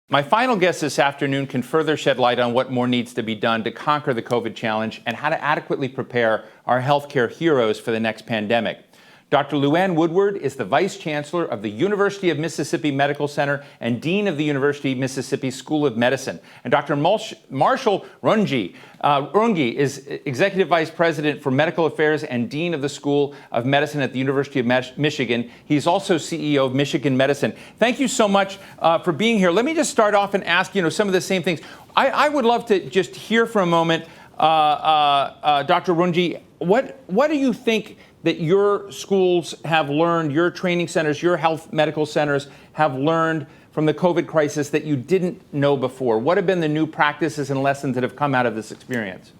My final guest this afternoon can further shed light on what more needs to be done to conquer the COVID challenge and how to adequately prepare our healthcare heroes for the next pandemic. Dr. LouAnn Woodward is the Vice Chancellor of the University of Mississippi Medical Center and Dean of the University of Mississippi School of Medicine. And Dr. Marschall Runge is Executive Vice President for Medical Affairs and Dean of the School of Medicine at the University of Michigan. He's also CEO of Michigan Medicine. Thank you so much for being here. Let me just start off and ask, some of the same things. I would love to just hear for a moment, Dr. Runge, what do you think that your schools have learned, your training centers, your health medical centers have learned from the COVID crisis that you didn't know before? What have been the new practices and lessons that have come out of this experience?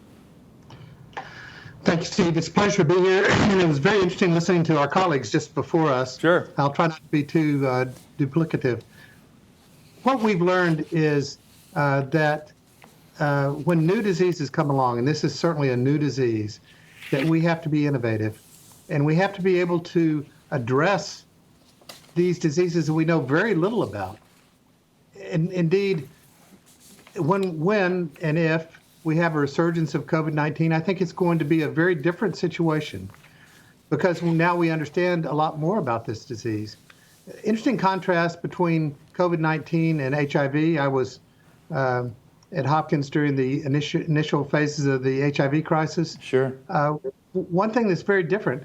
Thank you, Steve. It's a pleasure to be here. And it was very interesting listening to our colleagues just before us. Sure. I'll try not to be too duplicative. What we've learned is that when new diseases come along, and this is certainly a new disease, that we have to be innovative. And we have to be able to address these diseases that we know very little about. And indeed, when and if we have a resurgence of COVID-19, I think it's going to be a very different situation because now we understand a lot more about this disease. Interesting contrast between COVID-19 and HIV. I was at Hopkins during the initial phases of the HIV crisis. Sure. One thing that's very different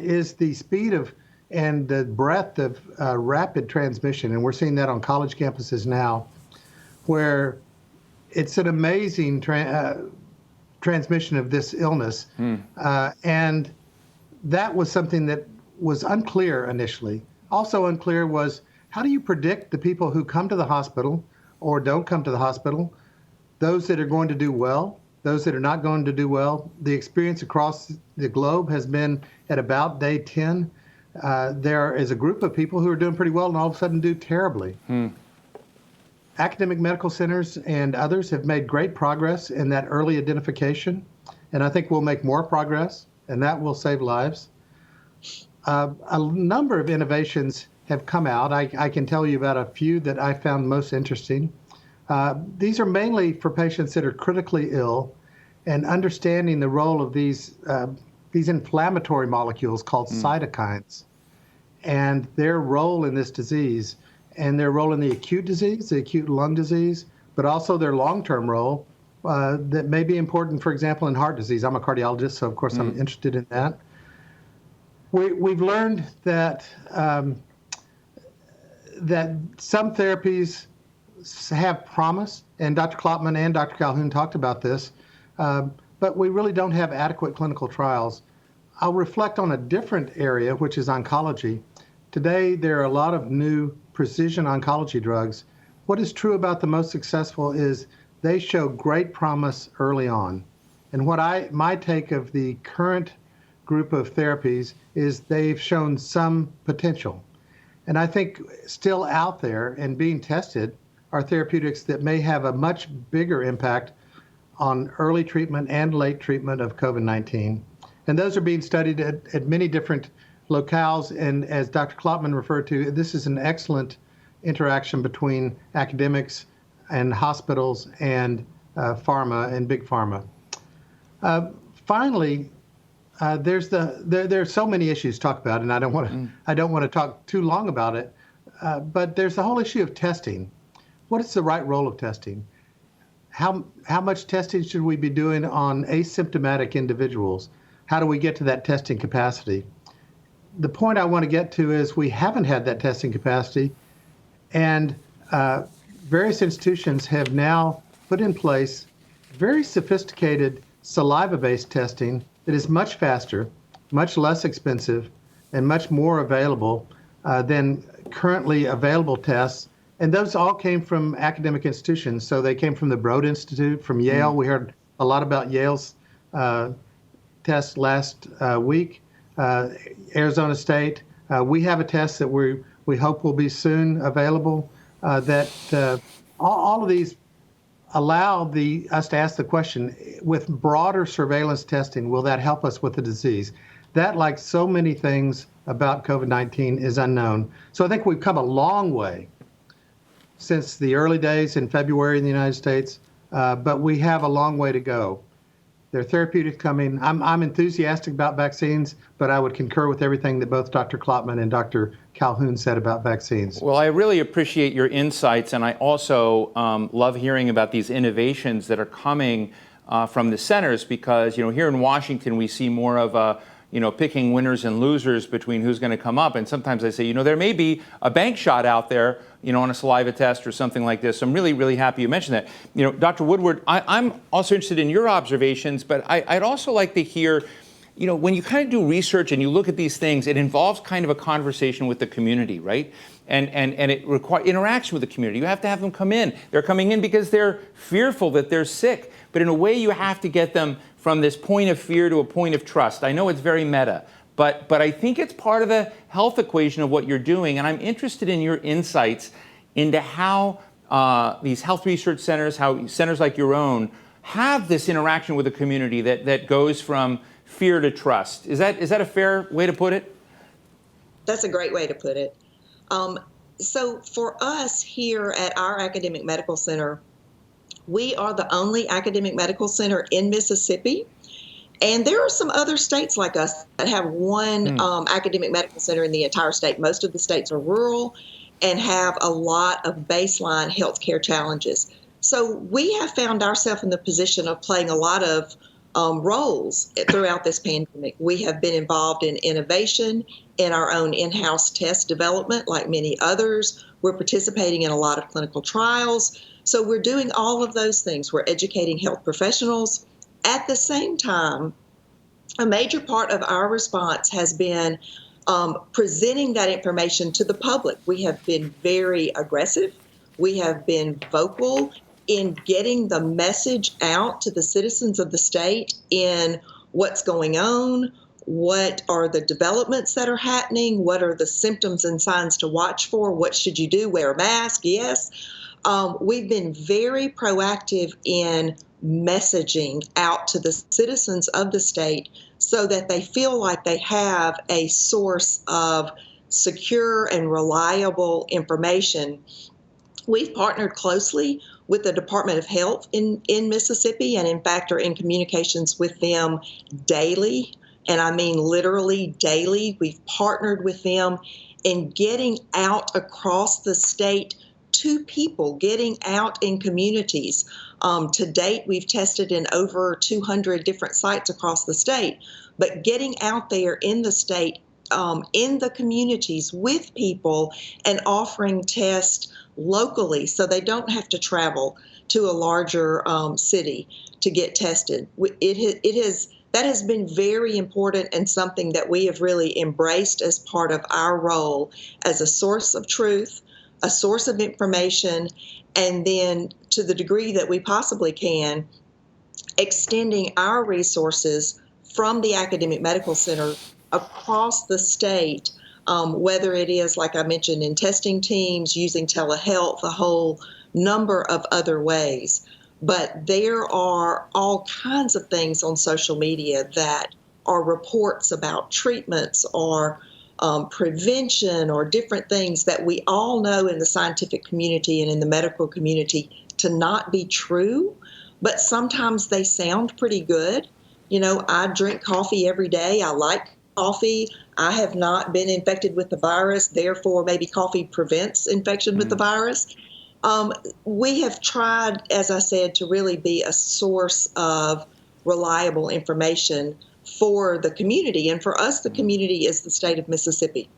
is the speed of and the breadth of rapid transmission. And we're seeing that on college campuses now, where it's an amazing transmission of this illness. And that was something that was unclear initially. Also unclear was, how do you predict the people who come to the hospital or don't come to the hospital, those that are going to do well, those that are not going to do well? The experience across the globe has been at about day 10. There is a group of people who are doing pretty well and all of a sudden do terribly. Academic medical centers and others have made great progress in that early identification, and I think we'll make more progress, and that will save lives. A number of innovations have come out. I can tell you about a few that I found most interesting. These are mainly for patients that are critically ill, and understanding the role of these inflammatory molecules called cytokines and their role in this disease, and their role in the acute disease, the acute lung disease, but also their long-term role that may be important, for example, in heart disease. I'm a cardiologist, so of course I'm interested in that. We've learned that that some therapies have promise, and Dr. Clemons and Dr. Calhoun talked about this, but we really don't have adequate clinical trials. I'll reflect on a different area, which is oncology. Today, there are a lot of new precision oncology drugs. What is true about the most successful is they show great promise early on. And my take of the current group of therapies is they've shown some potential. And I think still out there and being tested are therapeutics that may have a much bigger impact on early treatment and late treatment of COVID-19. And those are being studied at many different locales. And as Dr. Clemons referred to, this is an excellent interaction between academics and hospitals and pharma and big pharma. Finally, there are so many issues to talk about, and I don't want to talk too long about it. But there's the whole issue of testing. What is the right role of testing? How much testing should we be doing on asymptomatic individuals? How do we get to that testing capacity? The point I want to get to is we haven't had that testing capacity, and various institutions have now put in place very sophisticated saliva-based testing that is much faster, much less expensive, and much more available than currently available tests. And those all came from academic institutions. So they came from the Broad Institute, from Yale. We heard a lot about Yale's test last week. Arizona State. We have a test that we hope will be soon available. All of these allow us to ask the question, with broader surveillance testing, will that help us with the disease? That, like so many things about COVID-19, is unknown. So I think we've come a long way since the early days in February in the United States, but we have a long way to go. There are therapeutics coming. I'm enthusiastic about vaccines, but I would concur with everything that both Dr. Clemons and Dr. Calhoun said about vaccines. Well, I really appreciate your insights, and I also love hearing about these innovations that are coming from the centers, because here in Washington we see more of a picking winners and losers between who's going to come up. And sometimes I say, there may be a bank shot out there, on a saliva test or something like this. So I'm really, really happy you mentioned that. Dr. Woodward, I'm also interested in your observations, but I'd also like to hear, when you kind of do research and you look at these things, it involves kind of a conversation with the community, right? And it requires interaction with the community. You have to have them come in. They're coming in because they're fearful that they're sick. But in a way, you have to get them from this point of fear to a point of trust. I know it's very meta, but I think it's part of the health equation of what you're doing. And I'm interested in your insights into how these health research centers, how centers like your own, have this interaction with the community that goes from fear to trust. Is that a fair way to put it? That's a great way to put it. So for us here at our academic medical center, we are the only academic medical center in Mississippi. And there are some other states like us that have one academic medical center in the entire state. Most of the states are rural and have a lot of baseline healthcare challenges. So we have found ourselves in the position of playing a lot of roles throughout this pandemic. We have been involved in innovation, in our own in-house test development, like many others. We're participating in a lot of clinical trials. So we're doing all of those things. We're educating health professionals. At the same time, a major part of our response has been presenting that information to the public. We have been very aggressive. We have been vocal in getting the message out to the citizens of the state in what's going on, what are the developments that are happening, what are the symptoms and signs to watch for, what should you do, wear a mask, yes. We've been very proactive in messaging out to the citizens of the state so that they feel like they have a source of secure and reliable information. We've partnered closely with the Department of Health in Mississippi, and in fact are in communications with them daily, and I mean literally daily. We've partnered with them in getting out across the state to people, getting out in communities. To date, we've tested in over 200 different sites across the state, but getting out there in the state, in the communities with people and offering tests locally so they don't have to travel to a larger city to get tested. That has been very important and something that we have really embraced as part of our role as a source of truth, a source of information, and then to the degree that we possibly can, extending our resources from the academic medical center across the state, whether it is, like I mentioned, in testing teams, using telehealth, a whole number of other ways. But there are all kinds of things on social media that are reports about treatments or prevention or different things that we all know in the scientific community and in the medical community to not be true, but sometimes they sound pretty good. I drink coffee every day. I like coffee. I have not been infected with the virus, therefore maybe coffee prevents infection with the virus. We have tried, as I said, to really be a source of reliable information for the community. And for us, the community is the state of Mississippi.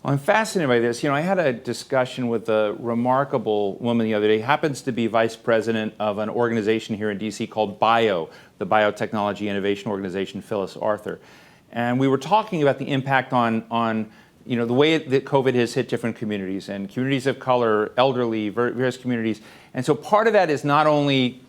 Well, I'm fascinated by this. I had a discussion with a remarkable woman the other day, happens to be vice president of an organization here in D.C. called BIO, the Biotechnology Innovation Organization, Phyllis Arthur. And we were talking about the impact on the way that COVID has hit different communities and communities of color, elderly, various communities. And so part of that is not only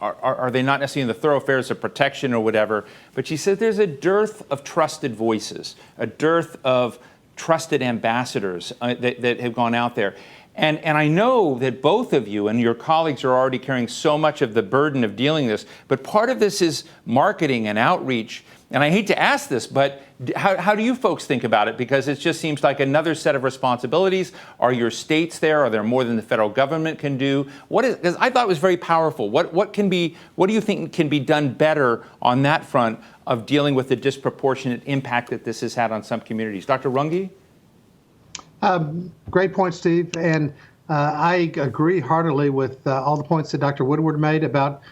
are they not necessarily in the thoroughfares of protection or whatever, but she said there's a dearth of trusted voices, a dearth of trusted ambassadors that have gone out there. And I know that both of you and your colleagues are already carrying so much of the burden of dealing with this, but part of this is marketing and outreach. And I hate to ask this, but how do you folks think about it? Because it just seems like another set of responsibilities. Are your states there? Are there more than the federal government can do? Because I thought it was very powerful. What do you think can be done better on that front of dealing with the disproportionate impact that this has had on some communities? Dr. Runge? Great point, Steve. And I agree heartily with all the points that Dr. Woodward made about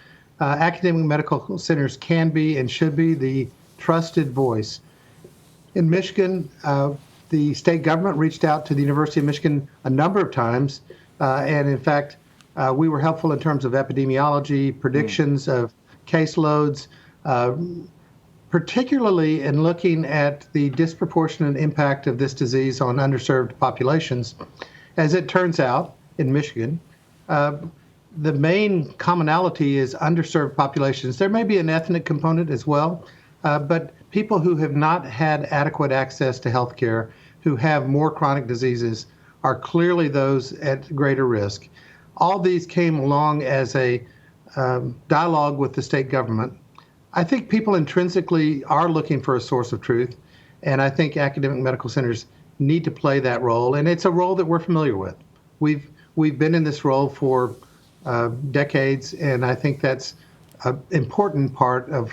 academic medical centers can be and should be the trusted voice. In Michigan, the state government reached out to the University of Michigan a number of times. And in fact, we were helpful in terms of epidemiology, predictions of caseloads, particularly in looking at the disproportionate impact of this disease on underserved populations. As it turns out, in Michigan, the main commonality is underserved populations. There may be an ethnic component as well, but people who have not had adequate access to health care, who have more chronic diseases, are clearly those at greater risk. All these came along as a dialogue with the state government. I think people intrinsically are looking for a source of truth, and I think academic medical centers need to play that role, and it's a role that we're familiar with. We've been in this role for decades, and I think that's an important part of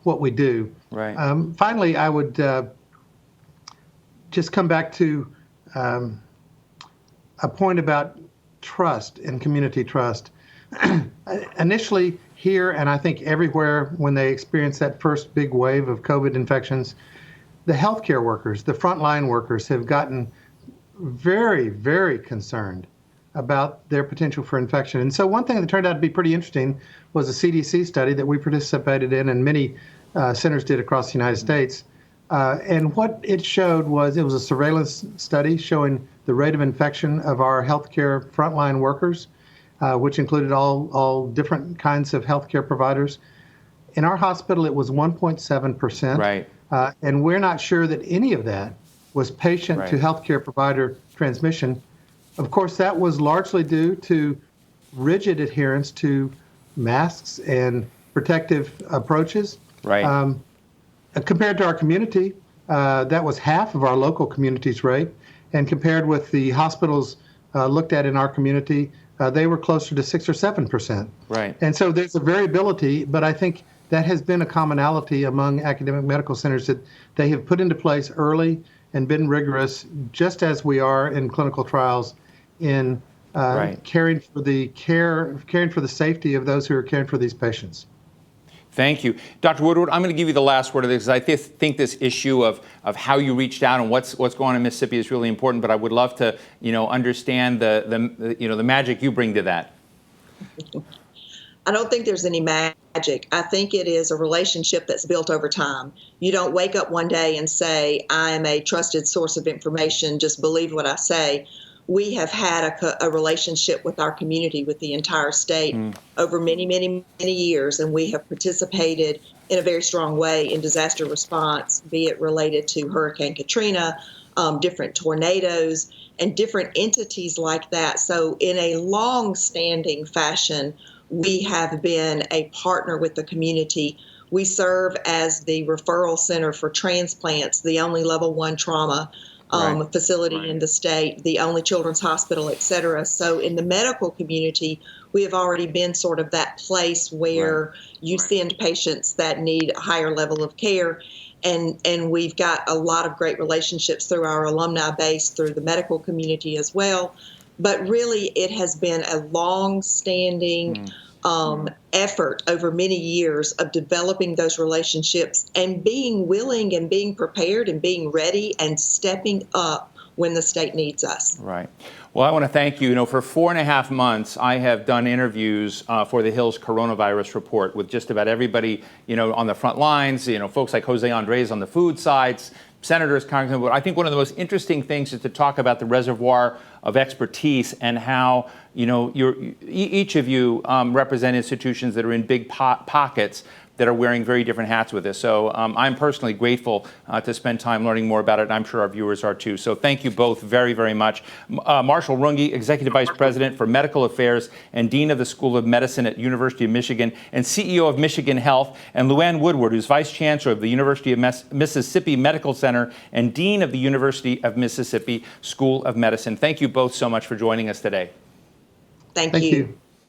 what we do. Right. Finally, I would just come back to a point about trust and community trust. Initially here, and I think everywhere, when they experienced that first big wave of COVID infections, the healthcare workers, the frontline workers, have gotten very, very concerned about their potential for infection. And so one thing that turned out to be pretty interesting was a CDC study that we participated in, and many centers did across the United States. And what it showed was, it was a surveillance study showing the rate of infection of our healthcare frontline workers, which included all different kinds of healthcare providers. In our hospital, it was 1.7%. Right. And we're not sure that any of that was patient to healthcare provider transmission. Of course, that was largely due to rigid adherence to masks and protective approaches. Right. Compared to our community, that was half of our local community's rate. And compared with the hospitals looked at in our community, they were closer to 6 or 7%. Right. And so there's a variability, but I think that has been a commonality among academic medical centers that they have put into place early and been rigorous, just as we are in clinical trials, in caring for the safety of those who are caring for these patients. Thank you. Dr. Woodward, I'm going to give you the last word of this, because I think this issue of how you reached out and what's going on in Mississippi is really important, but I would love to, understand the magic you bring to that. I don't think there's any magic. I think it is a relationship that's built over time. You don't wake up one day and say, I am a trusted source of information, just believe what I say. We have had a relationship with our community, with the entire state over many, many, many years, and we have participated in a very strong way in disaster response, be it related to Hurricane Katrina, different tornadoes, and different entities like that. So in a long-standing fashion, we have been a partner with the community. We serve as the referral center for transplants, the only level 1 trauma facility in the state, the only children's hospital, et cetera. So in the medical community, we have already been sort of that place where you send patients that need a higher level of care. And we've got a lot of great relationships through our alumni base, through the medical community as well. But really, it has been a long-standing effort over many years of developing those relationships and being willing and being prepared and being ready and stepping up when the state needs us. Right. Well, I want to thank you. For 4.5 months, I have done interviews for the Hill's Coronavirus Report with just about everybody, on the front lines, folks like Jose Andres on the food sides, senators, congressmen. But I think one of the most interesting things is to talk about the reservoir of expertise and how, each of you represent institutions that are in big pockets, that are wearing very different hats with this. So I'm personally grateful to spend time learning more about it, and I'm sure our viewers are too. So thank you both very, very much. Marschall Runge, Executive Vice President for Medical Affairs and Dean of the School of Medicine at University of Michigan and CEO of Michigan Health, and LouAnn Woodward, who's Vice Chancellor of the University of Mississippi Medical Center and Dean of the University of Mississippi School of Medicine. Thank you both so much for joining us today. Thank Thank you. you.